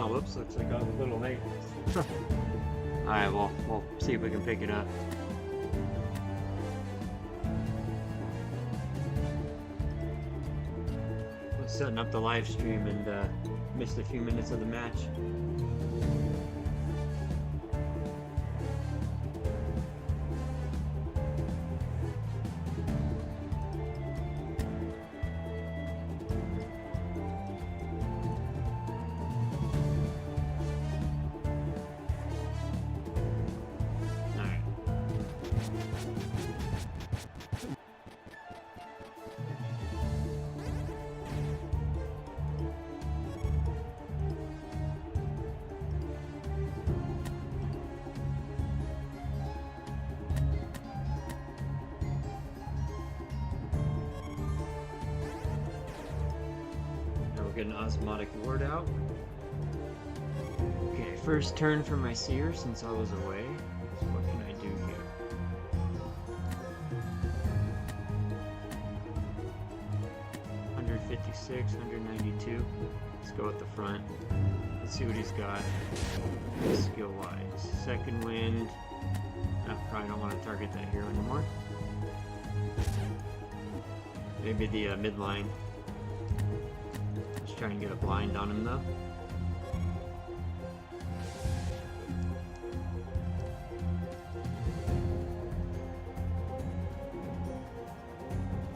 Oh, whoops, looks like I was a little late. Alright, well, we'll see if we can pick it up. I was setting up the live stream and missed a few minutes of the match. Get an osmotic ward out. Okay, first turn for my seer since I was away. So what can I do here? $156, $192. Let's go with the front. Let's see what he's got skill-wise. Second wind. I probably don't want to target that hero anymore. Maybe the midline. Try and get a blind on him though.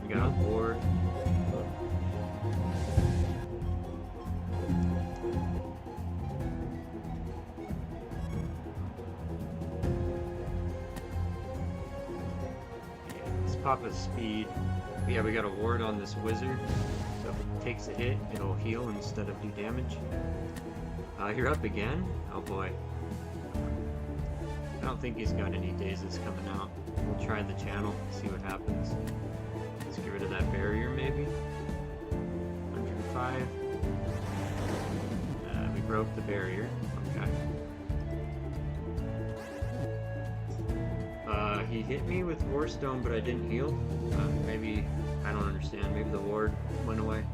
We got a ward. Yeah, let's pop a speed. Yeah, we got a ward on this wizard. So if it takes a hit, it'll heal instead of do damage. You're up again? Oh boy. I don't think he's got any dazes coming out. We'll try the channel, see what happens. Let's get rid of that barrier maybe. 105. We broke the barrier. Okay. He hit me with Warstone, but I didn't heal. Maybe, I don't understand. Maybe the ward went away.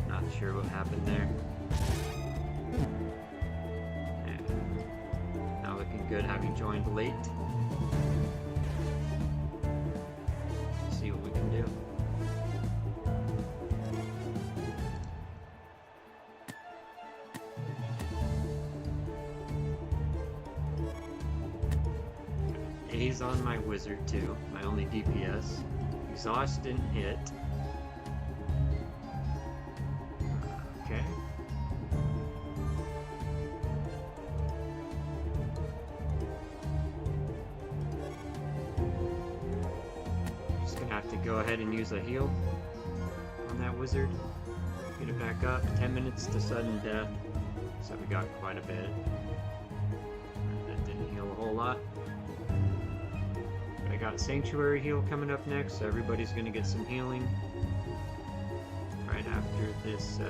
Not sure what happened there. Yeah. Now looking good having joined late. Let's see what we can do. He's on my wizard too, my only DPS. Exhaust didn't hit. Okay. Just gonna have to go ahead and use a heal on that wizard. Get it back up. 10 minutes to sudden death. So we got quite a bit. That didn't heal a whole lot. I got Sanctuary Heal coming up next, so everybody's going to get some healing right after this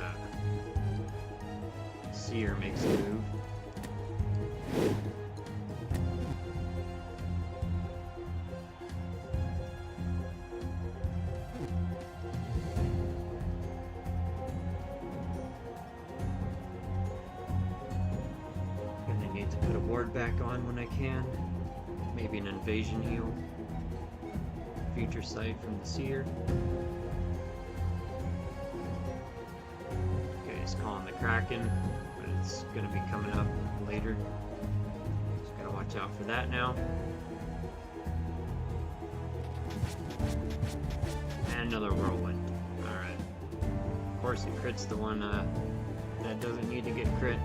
Seer makes a move. And I need to put a ward back on when I can. Maybe an invasion heal. Future sight from the Seer. Okay, he's calling the Kraken, but it's going to be coming up later. Just gotta watch out for that now. And another whirlwind. Alright. Of course it crits the one that doesn't need to get crit.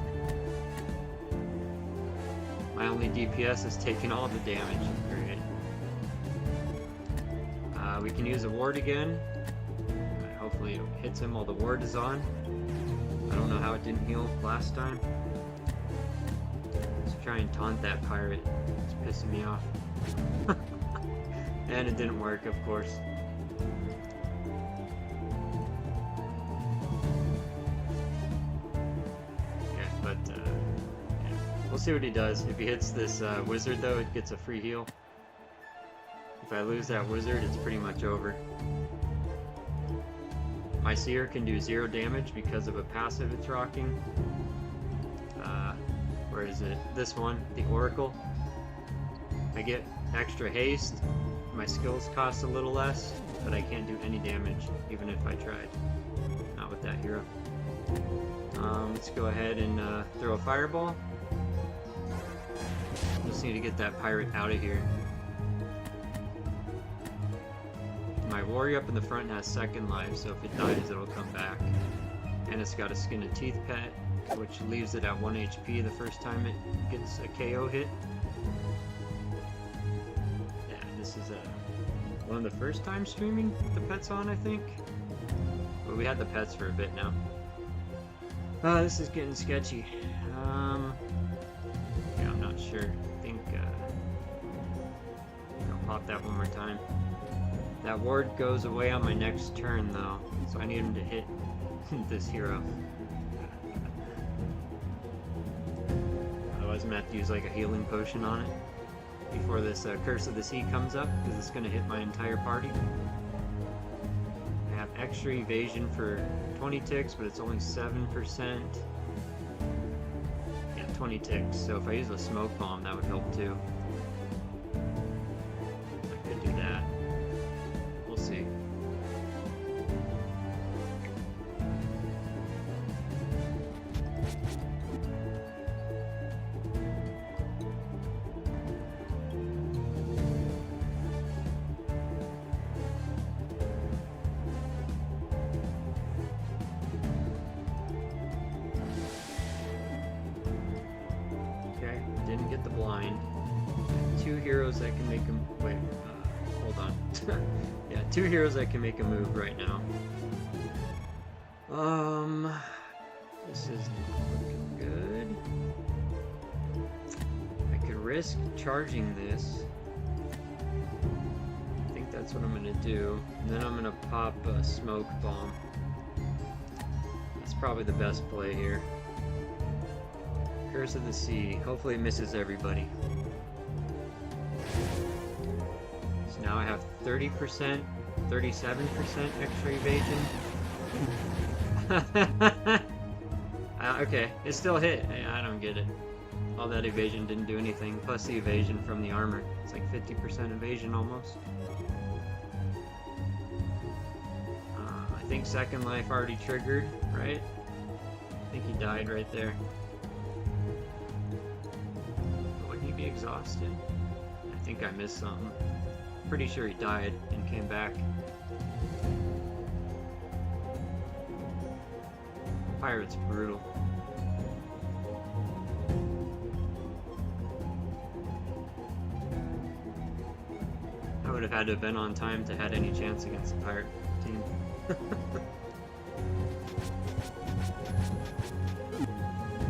My only DPS is taking all the damage. Great. We can use a ward again. Hopefully it hits him while the ward is on. I don't know how it didn't heal last time. Let's try and taunt that pirate. It's pissing me off. And it didn't work, of course. Yeah, but yeah. We'll see what he does. If he hits this wizard though, it gets a free heal. If I lose that wizard, it's pretty much over. My Seer can do 0 damage because of a passive it's rocking. Where is it? This one, the Oracle. I get extra haste. My skills cost a little less, but I can't do any damage, even if I tried. Not with that hero. Let's go ahead and throw a fireball. Just need to get that pirate out of here. My warrior up in the front has second life, so if it dies, it'll come back. And it's got a Skin of Teeth pet, which leaves it at 1 HP the first time it gets a KO hit. Yeah, this is one of the first times streaming the pets on, I think. But we had the pets for a bit now. This is getting sketchy. Yeah, I'm not sure. I think I'll pop that one more time. That ward goes away on my next turn, though, so I need him to hit this hero. Otherwise, I'm gonna have to use like a healing potion on it before this Curse of the Sea comes up, because it's gonna hit my entire party. I have extra evasion for 20 ticks, but it's only 7%. Yeah, 20 ticks. So if I use a smoke bomb, that would help too. I could do that. We'll see. Didn't get the blind. 2 heroes that can make him. Wait, hold on. Yeah, 2 heroes that can make a move right now. This is looking good. I could risk charging this. I think that's what I'm gonna do. And then I'm gonna pop a smoke bomb. That's probably the best play here. Curse of the Sea. Hopefully it misses everybody. So now I have 30%, 37% extra evasion. Okay, it still hit. I don't get it. All that evasion didn't do anything, plus the evasion from the armor. It's like 50% evasion almost. I think second life already triggered, right? I think he died right there. Be exhausted. I think I missed something. Pretty sure he died and came back. Pirate's brutal. I would have had to have been on time to had any chance against the pirate team.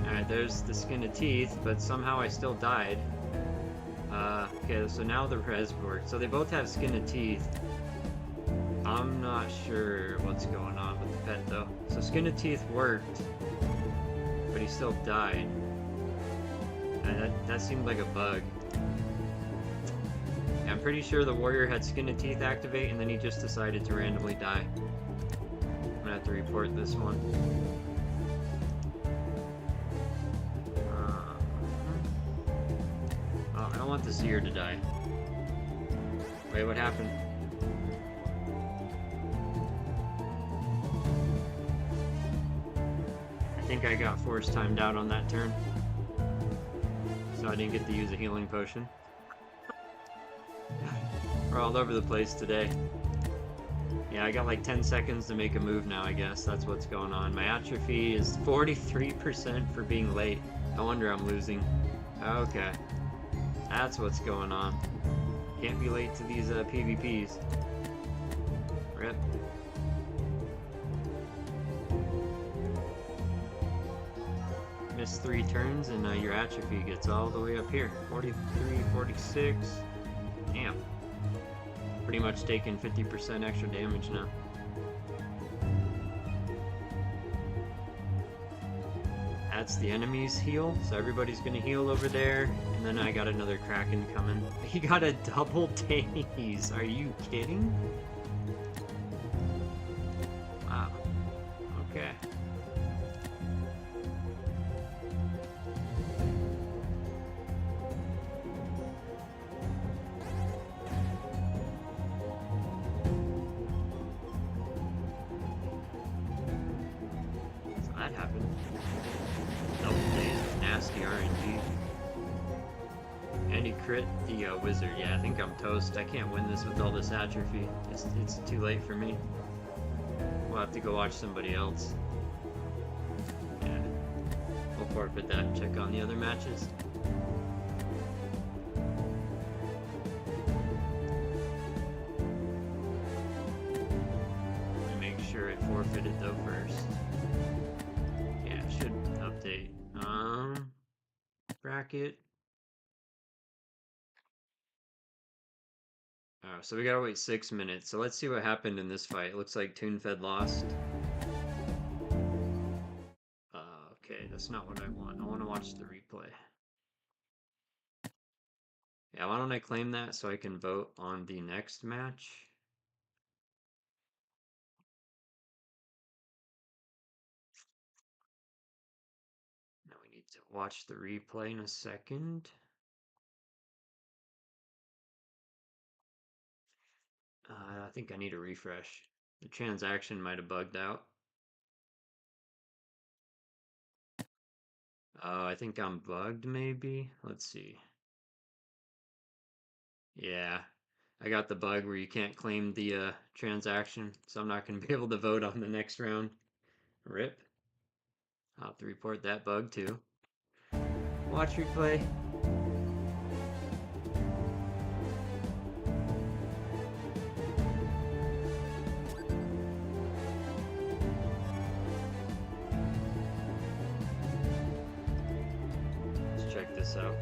Alright, there's the Skin of Teeth, but somehow I still died. Okay, so now the res worked. So they both have Skin of Teeth. I'm not sure what's going on with the pet though. So Skin of Teeth worked, but he still died. And that seemed like a bug. Yeah, I'm pretty sure the warrior had Skin of Teeth activate and then he just decided to randomly die. I'm gonna have to report this one. I don't want the Seer to die. Wait, what happened? I think I got force timed out on that turn. So I didn't get to use a healing potion. We're all over the place today. Yeah, I got like 10 seconds to make a move now, I guess. That's what's going on. My atrophy is 43% for being late. No wonder I'm losing. Okay. That's what's going on. Can't be late to these PvPs. Rip. Miss 3 turns and your atrophy gets all the way up here. 43, 46. Damn. Pretty much taking 50% extra damage now. That's the enemy's heal, so everybody's gonna heal over there. And then I got another Kraken coming. He got a double daze. Are you kidding? Wow. And he crit the wizard. Yeah, I think I'm toast. I can't win this with all this atrophy. It's too late for me. We'll have to go watch somebody else. Yeah. We'll forfeit that and check on the other matches. Make sure it forfeited though first. Yeah, it should update. Bracket. So we gotta wait 6 minutes. So let's see what happened in this fight. It looks like TuneFed lost. Okay, that's not what I want. I want to watch the replay. Yeah, why don't I claim that so I can vote on the next match? Now we need to watch the replay in a second. I think I need a refresh. The transaction might have bugged out. Oh, I think I'm bugged maybe. Let's see. Yeah, I got the bug where you can't claim the transaction, so I'm not going to be able to vote on the next round. RIP. I'll have to report that bug too. Watch replay. Let's check this out.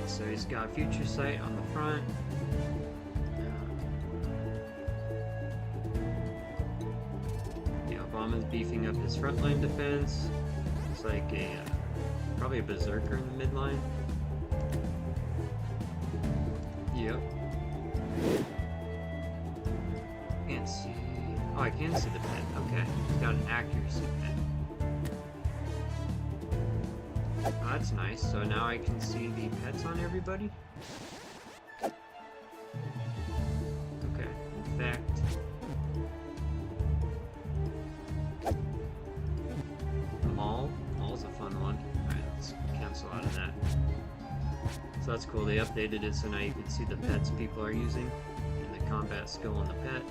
So he's got Future Sight on the front. Yeah, Obama's beefing up his frontline defense. It's like probably a berserker in the midline. Yep. Can't see. Oh, I can see the pet. Okay, he's got an accuracy pet. Oh, that's nice. So now I can see the pets on everybody? Okay, infect. Maul. Maul's a fun one. Alright, let's cancel out of that. So that's cool. They updated it so now you can see the pets people are using and the combat skill on the pet.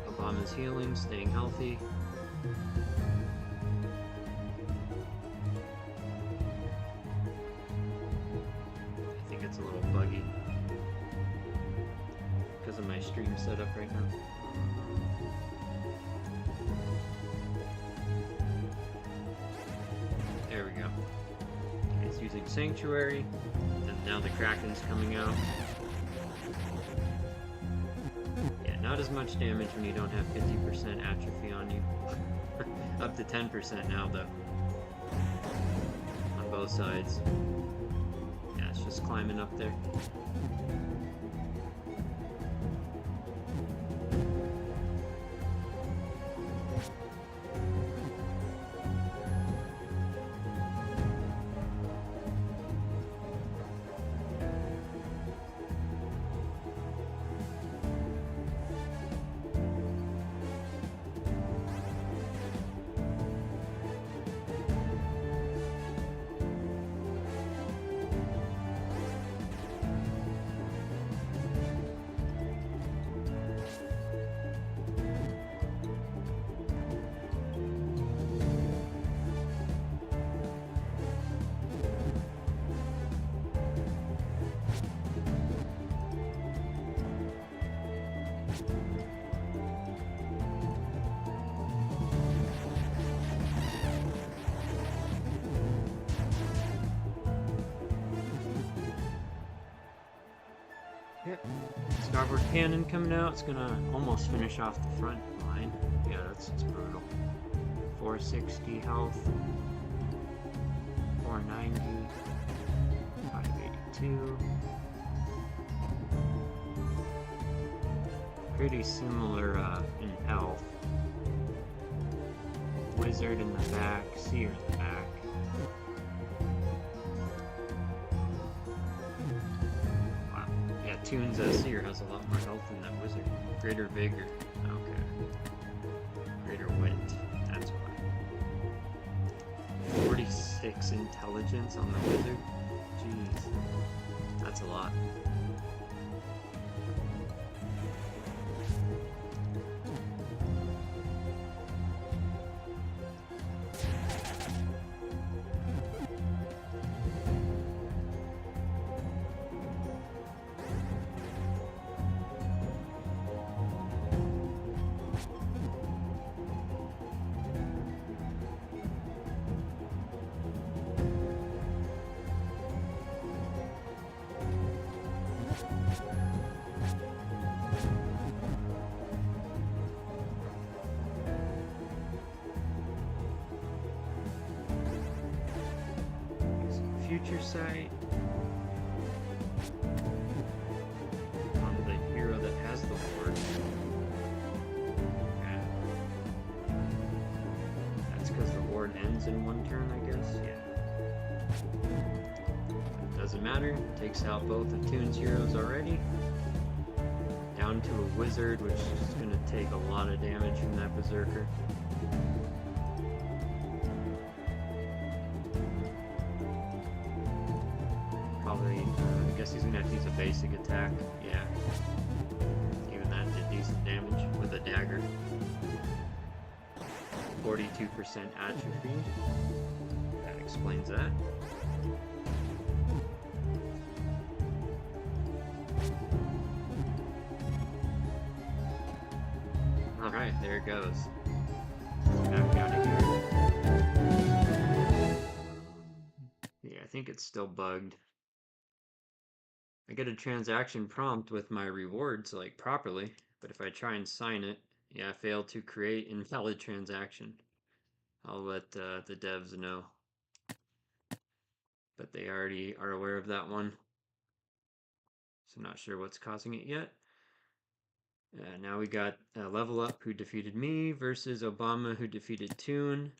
Obama's healing, staying healthy. I think it's a little buggy because of my stream setup right now. using Sanctuary, and now the Kraken's coming out. Yeah, not as much damage when you don't have 50% atrophy on you. Up to 10% now, though. On both sides. Yeah, it's just climbing up there. Yep. Starboard cannon coming out. It's gonna almost finish off the front line. Yeah, that's brutal. 460 health. 490. 582. Pretty similar in health. Wizard in the back, Seer in the back. Tunes Seer has a lot more health than that Wizard. Greater Vigor. Okay. Greater Wit. That's why. 46 Intelligence on the Wizard. Jeez. That's a lot. Future sight on the hero that has the ward. Okay. That's because the ward ends in one turn, I guess. Yeah. Doesn't matter. Takes out both of Toon's heroes already. Down to a wizard, which is going to take a lot of damage from that berserker. I guess he's gonna have to use a basic attack. Yeah. Even that did decent damage with a dagger. 42% atrophy. That explains that. Alright, there it goes. Back out of here. Yeah, I think it's still bugged. I get a transaction prompt with my rewards, like, properly, but if I try and sign it, yeah, fail to create invalid transaction. I'll let the devs know. But they already are aware of that one. So not sure what's causing it yet. Now we got Level Up, who defeated me, versus Obama, who defeated Toon.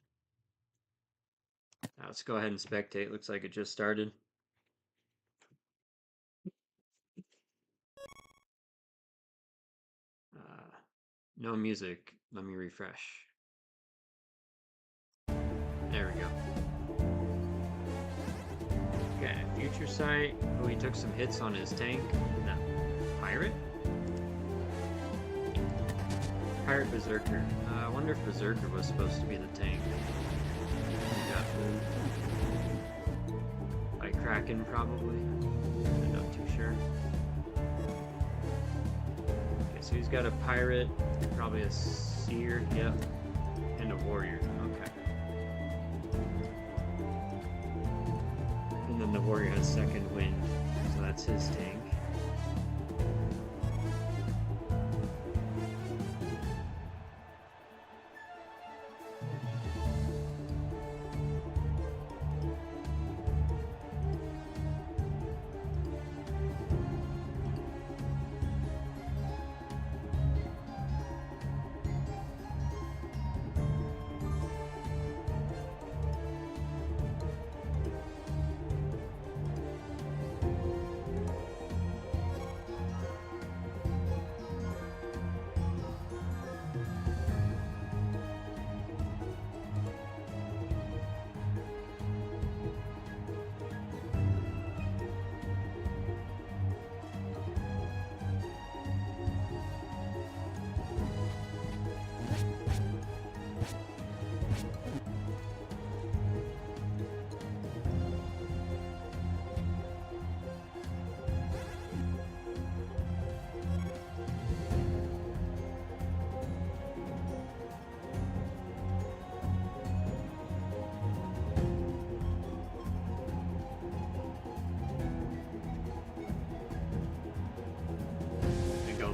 Let's go ahead and spectate. Looks like it just started. No music. Let me refresh. There we go. Okay, Future Sight. Oh, he took some hits on his tank. That pirate? Pirate Berserker. I wonder if Berserker was supposed to be the tank. Got moved. By Kraken, probably. I'm not too sure. Okay, so he's got a pirate, probably a seer, yep, and a warrior. Okay. In the then the warrior has second wind, so that's his tank.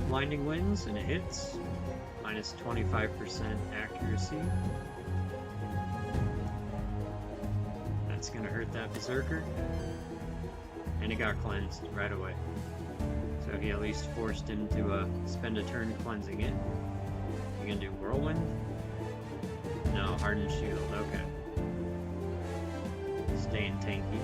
Blinding winds and it hits. Minus 25% accuracy. That's gonna hurt that berserker. And it got cleansed right away. So he at least forced him to spend a turn cleansing it. You gonna do whirlwind? No, hardened shield, okay. Staying tanky.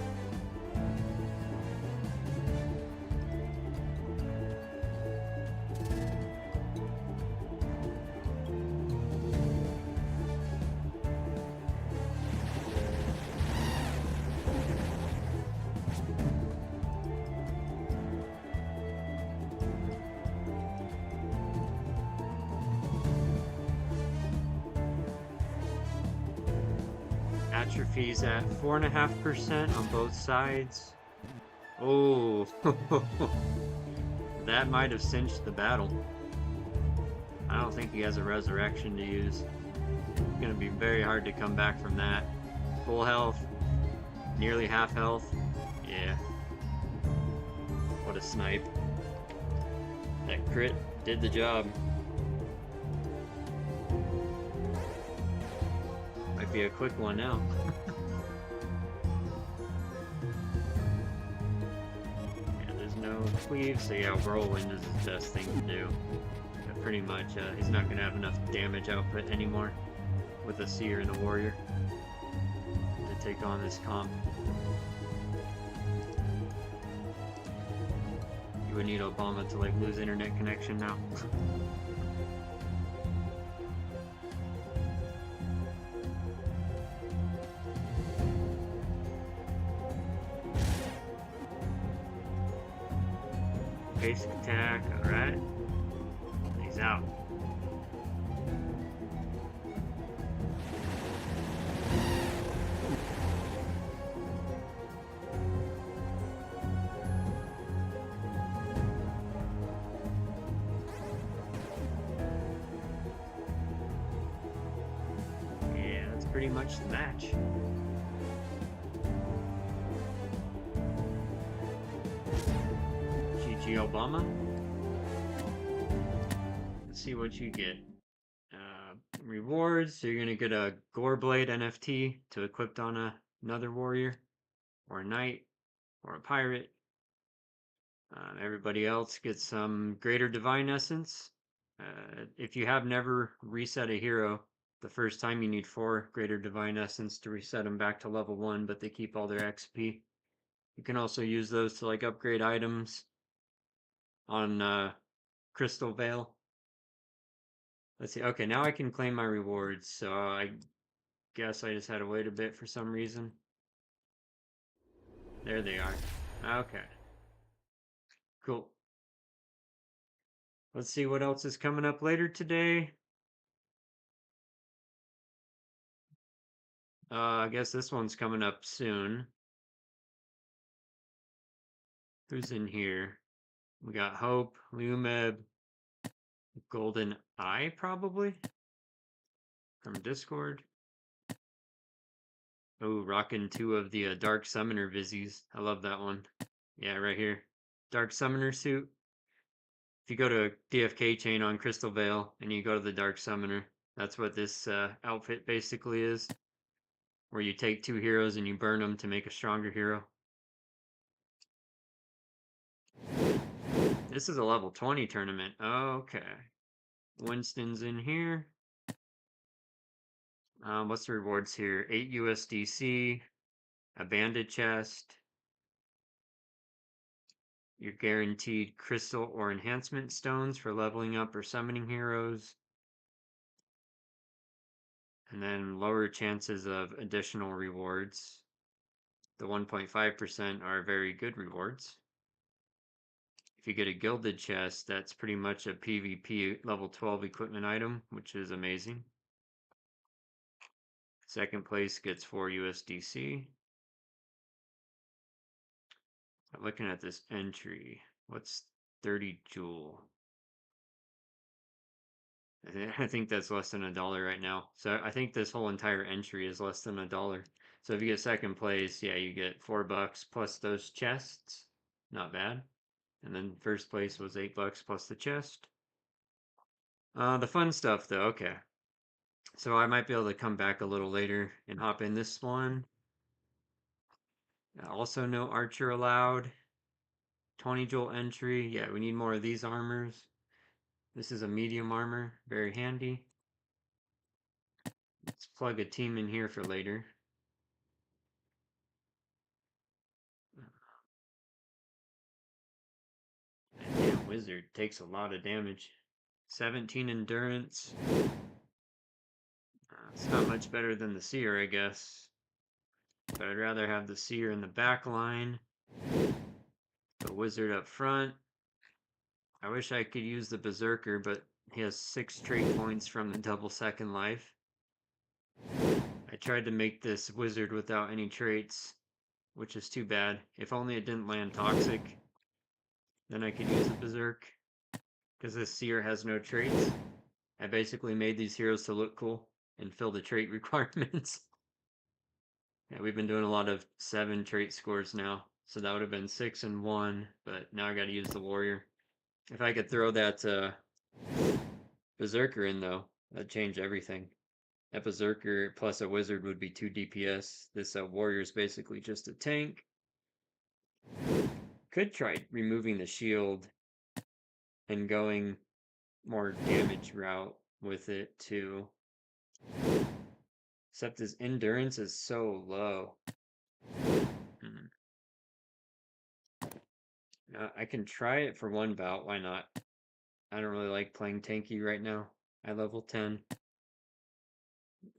Atrophy's at 4.5% on both sides. Oh, that might have cinched the battle. I don't think he has a resurrection to use. It's gonna be very hard to come back from that. Full health, nearly half health. Yeah. What a snipe. That crit did the job. Might be a quick one now. Yeah, there's no cleave, so yeah, whirlwind is his best thing to do. But pretty much, he's not gonna have enough damage output anymore with a seer and a warrior to take on this comp. You would need Obama to like lose internet connection now. Basic attack, alright. He's out. Yeah, that's pretty much the match. GG Obama. Let's see what you get. Rewards, so you're gonna get a Goreblade NFT to equip on another warrior, or a knight, or a pirate. Everybody else gets some Greater Divine Essence. If you have never reset a hero, the first time you need 4 Greater Divine Essence to reset them back to level 1, but they keep all their XP. You can also use those to like upgrade items on Crystal Veil. Let's see. Okay, now I can claim my rewards, so I guess I just had to wait a bit for some reason. There they are. Okay. Cool. Let's see what else is coming up later today. I guess this one's coming up soon. Who's in here? We got Hope, Lumeb, Golden Eye, probably? From Discord. Oh, rocking two of the Dark Summoner Vizzies. I love that one. Yeah, right here. Dark Summoner suit. If you go to DFK chain on Crystal Veil and you go to the Dark Summoner, that's what this outfit basically is. Where you take two heroes and you burn them to make a stronger hero. This is a level 20 tournament. Okay. Winston's in here. What's the rewards here? 8 USDC, a banded chest. You're guaranteed crystal or enhancement stones for leveling up or summoning heroes. And then lower chances of additional rewards. The 1.5% are very good rewards. If you get a gilded chest, that's pretty much a PvP level 12 equipment item, which is amazing. Second place gets 4 USDC. I'm looking at this entry. What's 30 jewel? I think that's less than $1 right now. So I think this whole entire entry is less than $1. So if you get second place, yeah, you get $4 plus those chests. Not bad. And then first place was $8 plus the chest. The fun stuff though, okay. So I might be able to come back a little later and hop in this one. Also no archer allowed. 20 jewel entry. Yeah, we need more of these armors. This is a medium armor, very handy. Let's plug a team in here for later. That damn wizard takes a lot of damage. 17 endurance. It's not much better than the seer, I guess. But I'd rather have the seer in the back line. The wizard up front. I wish I could use the berserker, but he has 6 trait points from the double second life. I tried to make this wizard without any traits, which is too bad. If only it didn't land toxic, then I could use the berserk. Because this seer has no traits. I basically made these heroes to look cool and fill the trait requirements. Yeah, we've been doing a lot of 7 trait scores now. So that would have been 6 and 1, but now I gotta use the warrior. If I could throw that berserker in though, that'd change everything. A berserker plus a wizard would be 2 DPS. This warrior is basically just a tank. Could try removing the shield and going more damage route with it too. Except his endurance is so low. I can try it for one bout, why not? I don't really like playing tanky right now. I level 10. I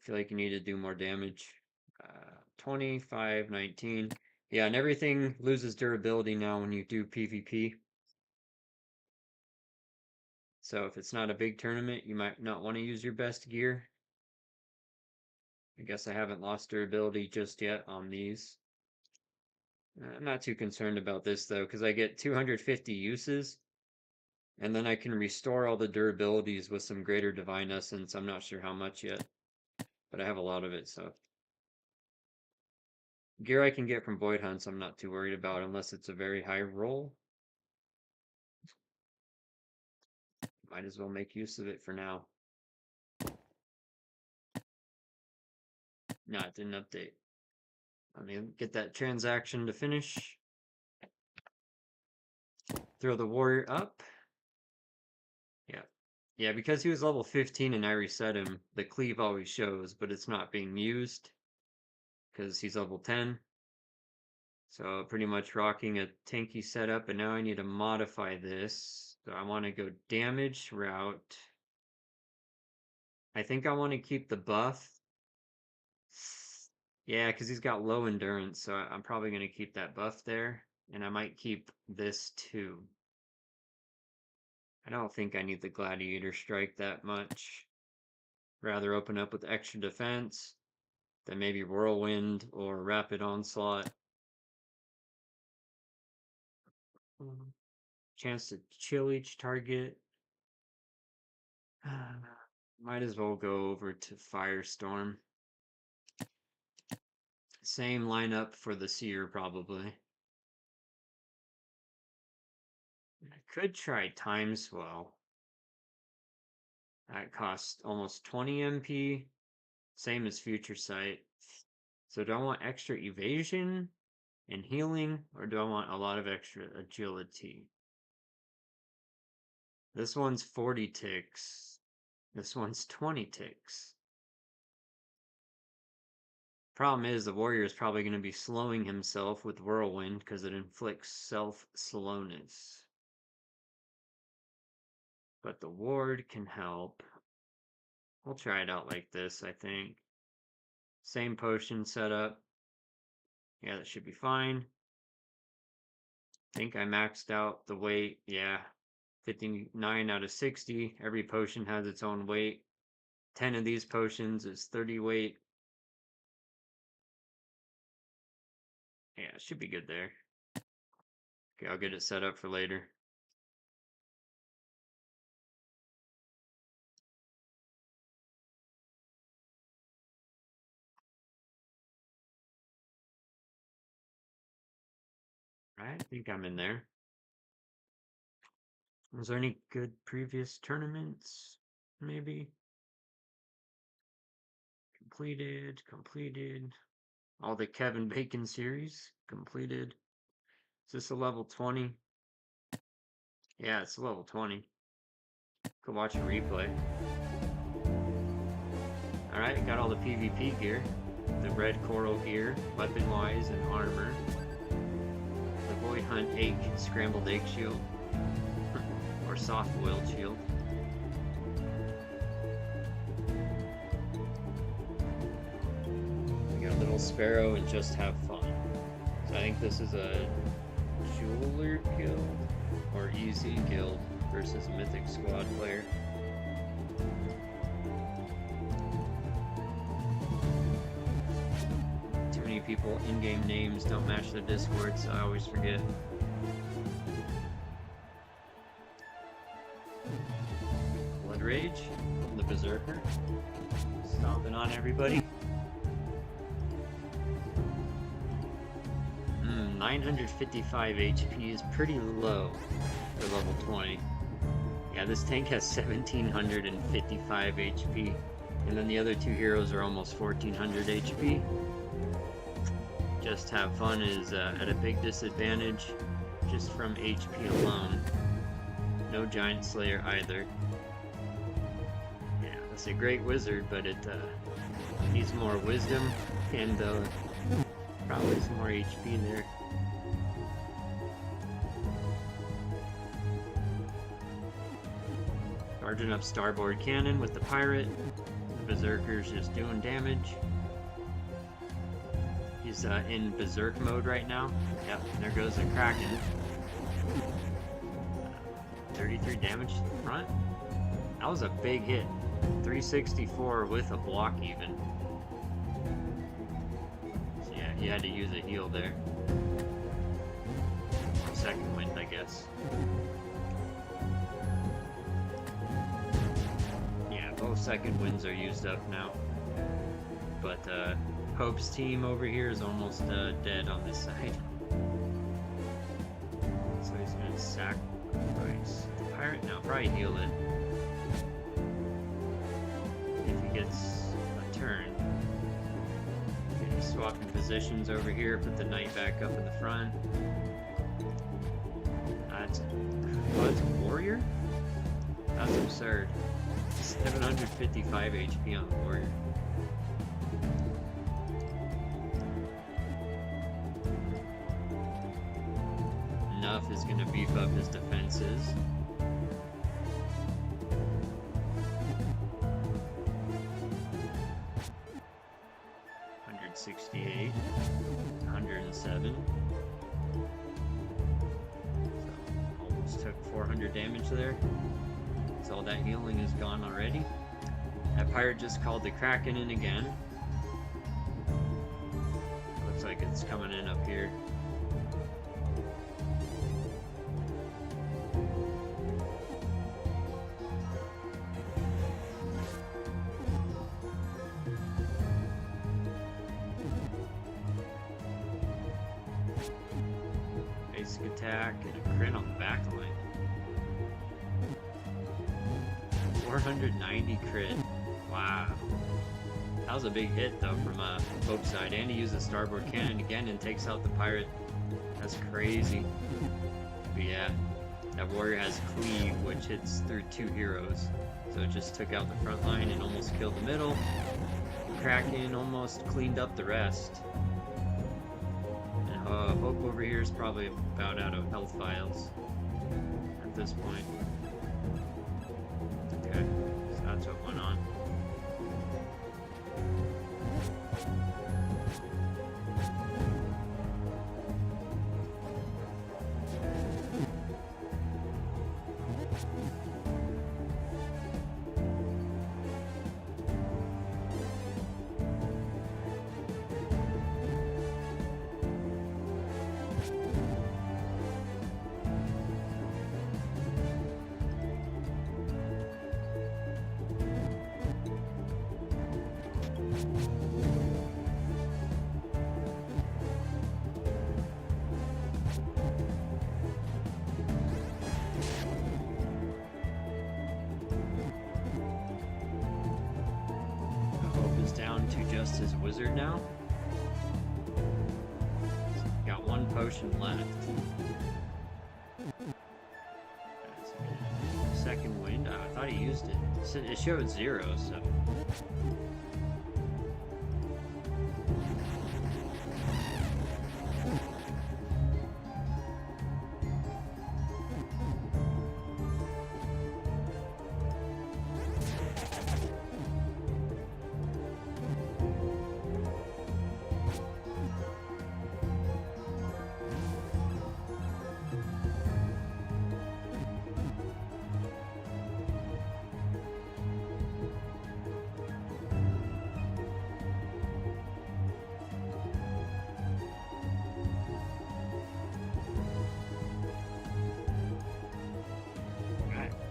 feel like you need to do more damage. 25, 19. Yeah, and everything loses durability now when you do PvP. So if it's not a big tournament, you might not want to use your best gear. I guess I haven't lost durability just yet on these. I'm not too concerned about this though, because I get 250 uses, and then I can restore all the durabilities with some greater divine essence. I'm not sure how much yet, but I have a lot of it, so. Gear I can get from Void Hunts I'm not too worried about unless it's a very high roll. Might as well make use of it for now. No, it didn't update. Let me get that transaction to finish. Throw the warrior up. Yeah. Yeah, because he was level 15 and I reset him, the cleave always shows, but it's not being used because he's level 10. So pretty much rocking a tanky setup, and now I need to modify this. So I want to go damage route. I think I want to keep the buff. Yeah, because he's got low endurance, so I'm probably going to keep that buff there. And I might keep this too. I don't think I need the Gladiator Strike that much. Rather open up with extra defense than maybe Whirlwind or Rapid Onslaught. Chance to chill each target. Might as well go over to Firestorm. Same lineup for the seer, probably. I could try Time Swell. That costs almost 20 MP, same as Future Sight. So do I want extra evasion and healing, or do I want a lot of extra agility? This one's 40 ticks. This one's 20 ticks. Problem is, the warrior is probably going to be slowing himself with Whirlwind because it inflicts self-slowness. But the ward can help. We'll try it out like this, I think. Same potion setup. Yeah, that should be fine. I think I maxed out the weight. Yeah, 59 out of 60. Every potion has its own weight. 10 of these potions is 30 weight. Yeah, it should be good there. Okay, I'll get it set up for later. I think I'm in there. Was there any good previous tournaments? Maybe? Completed. All the Kevin Bacon series completed. Is this a level 20? Yeah, it's a level 20. Go watch a replay. Alright, got all the PvP gear. The red coral gear, weapon-wise and armor. The Void Hunt egg, scrambled egg shield. Or soft-boiled shield. We got Little Sparrow and Just Have Fun. So I think this is a Jeweler guild or easy guild versus a Mythic squad player. Too many people in-game names don't match the Discord, so I always forget. Blood Rage, the Berserker, stomping on everybody. 955 HP is pretty low for level 20. Yeah, this tank has 1755 HP, and then the other two heroes are almost 1400 HP. Just Have Fun is at a big disadvantage just from HP alone. No Giant Slayer either. Yeah, that's a great wizard, but it needs more wisdom and probably some more HP there. Charging up Starboard Cannon with the Pirate. The Berserker's just doing damage. He's in Berserk mode right now. Yep, there goes the Kraken. 33 damage to the front. That was a big hit. 364 with a block even. So yeah, he had to use a heal there. Second wind, I guess. Both second winds are used up now. But Hope's team over here is almost dead on this side. So he's gonna sacrifice the Pirate now. Probably heal it. If he gets a turn. Okay, swapping positions over here, put the Knight back up in the front. That's a warrior? That's absurd. 755 HP on the warrior. Enough is going to beef up his defenses. $168, 107. So almost took 400 damage there. All that healing is gone already. That Pirate just called the Kraken in again. Looks like it's coming in up here. basic attack and a crit on the back line. 490 crit. Wow. That was a big hit though from both side. And he used the starboard cannon again and takes out the pirate. That's crazy. But yeah, that warrior has cleave, which hits through 2 heroes. So it just took out the front line and almost killed the middle. Kraken almost cleaned up the rest. And Hope over here is probably about out of health vials at this point. Okay, so that's what went on. Down to just his wizard now. Got 1 potion left. Second wind. Oh, I thought he used it. It showed 0, so.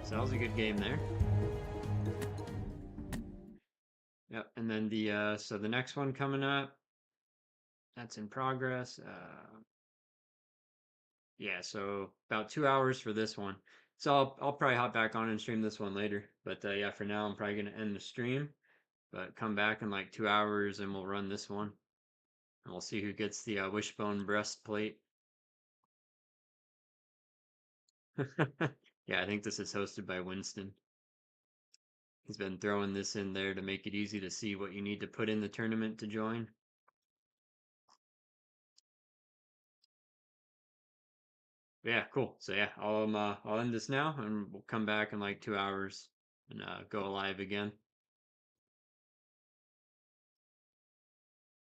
So that was a good game there. Yep, and then the so the next one coming up, that's in progress. Yeah, so about 2 hours for this one. So I'll probably hop back on and stream this one later. But yeah, for now I'm probably gonna end the stream. But come back in like 2 hours and we'll run this one. And we'll see who gets the wishbone breastplate. Yeah, I think this is hosted by Winston. He's been throwing this in there to make it easy to see what you need to put in the tournament to join. Yeah, cool. So yeah, I'll end this now and we'll come back in like 2 hours and go live again.